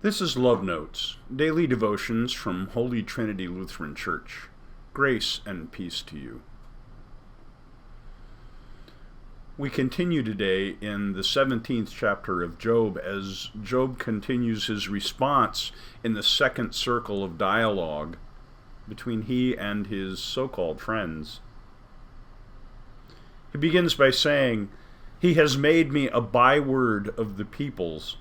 This is Love Notes, daily devotions from Holy Trinity Lutheran Church. Grace and peace to you. We continue today in the 17th chapter of Job as Job continues his response in the second circle of dialogue between he and his so-called friends. He begins by saying, "He has made me a byword of the peoples,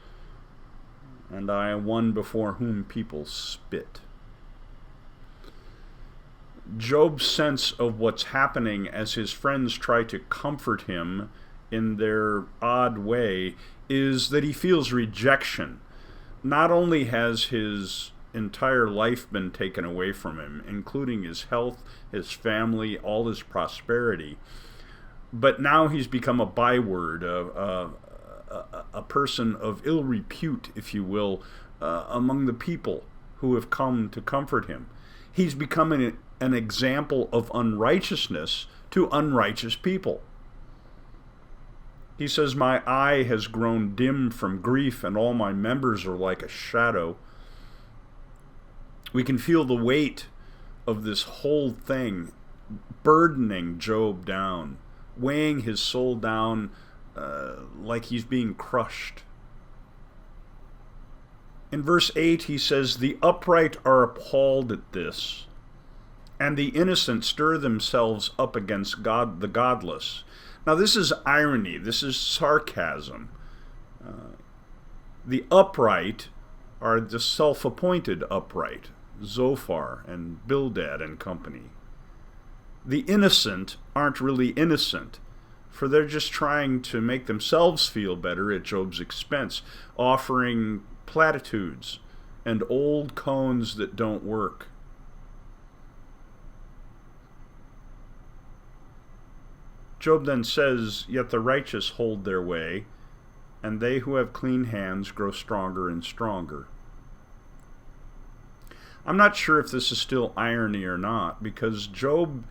and I am one before whom people spit." Job's sense of what's happening as his friends try to comfort him in their odd way is that he feels rejection. Not only has his entire life been taken away from him, including his health, his family, all his prosperity, but now he's become a byword, a person of ill repute, if you will, among the people who have come to comfort him. He's become an example of unrighteousness to unrighteous people. He says, "My eye has grown dim from grief, and all my members are like a shadow." We can feel the weight of this whole thing burdening Job down, weighing his soul down like he's being crushed. In verse 8 he says, "The upright are appalled at this, and the innocent stir themselves up against God, the godless." Now this is irony, this is sarcasm. The upright are the self-appointed upright, Zophar and Bildad and company. The innocent aren't really innocent, for they're just trying to make themselves feel better at Job's expense, offering platitudes and old cones that don't work. Job then says, "Yet the righteous hold their way, and they who have clean hands grow stronger and stronger." I'm not sure if this is still irony or not, because Job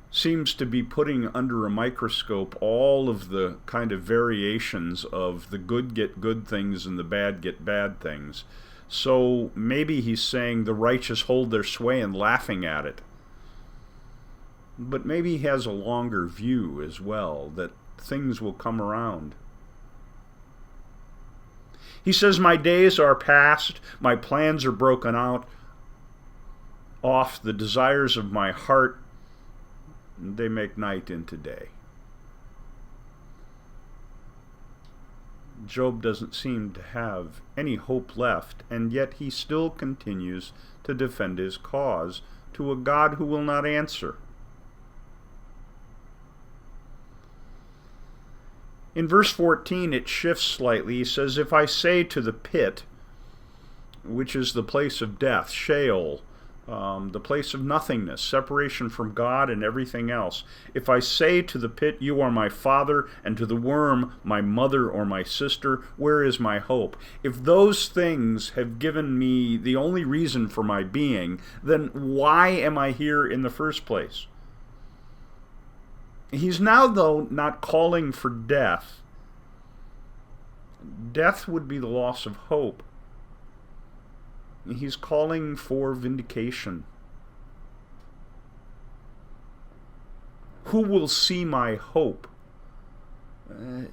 seems to be putting under a microscope all of the kind of variations of the good get good things and the bad get bad things. So maybe he's saying the righteous hold their sway and laughing at it. But maybe he has a longer view as well, that things will come around. He says, "My days are past, my plans are broken out off, the desires of my heart, they make night into day." Job doesn't seem to have any hope left, and yet he still continues to defend his cause to a God who will not answer. In verse 14, it shifts slightly. He says, "If I say to the pit," which is the place of death, Sheol, the place of nothingness, separation from God and everything else. "If I say to the pit, 'You are my father,' and to the worm, 'My mother or my sister,' where is my hope?" If those things have given me the only reason for my being, then why am I here in the first place? He's now, though, not calling for death. Death would be the loss of hope. He's calling for vindication. Who will see my hope?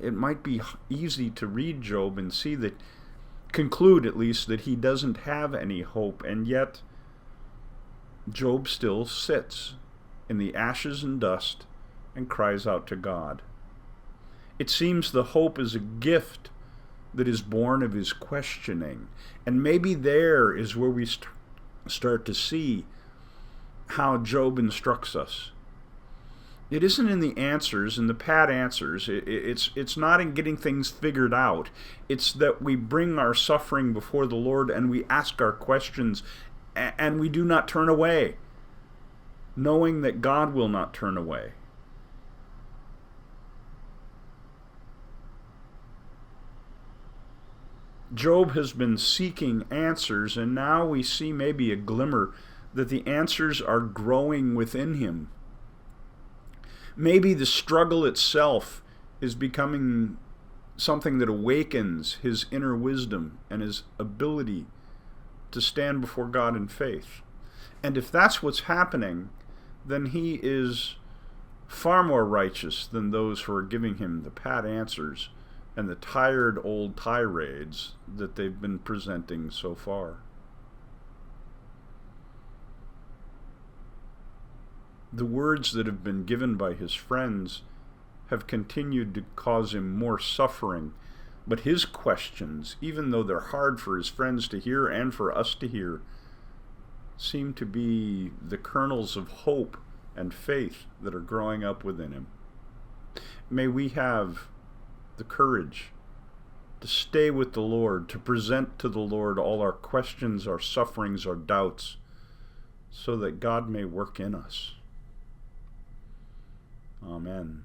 It might be easy to read Job and see that, conclude at least, that he doesn't have any hope, and yet Job still sits in the ashes and dust and cries out to God. It seems the hope is a gift that is born of his questioning. And maybe there is where we start to see how Job instructs us. It isn't in the answers, in the pat answers. It's not in getting things figured out. It's that we bring our suffering before the Lord and we ask our questions and we do not turn away, knowing that God will not turn away. Job has been seeking answers, and now we see maybe a glimmer that the answers are growing within him. Maybe the struggle itself is becoming something that awakens his inner wisdom and his ability to stand before God in faith. And if that's what's happening, then he is far more righteous than those who are giving him the pat answers and the tired old tirades that they've been presenting so far. The words that have been given by his friends have continued to cause him more suffering, but his questions, even though they're hard for his friends to hear and for us to hear, seem to be the kernels of hope and faith that are growing up within him. May we have the courage to stay with the Lord, to present to the Lord all our questions, our sufferings, our doubts, so that God may work in us. Amen.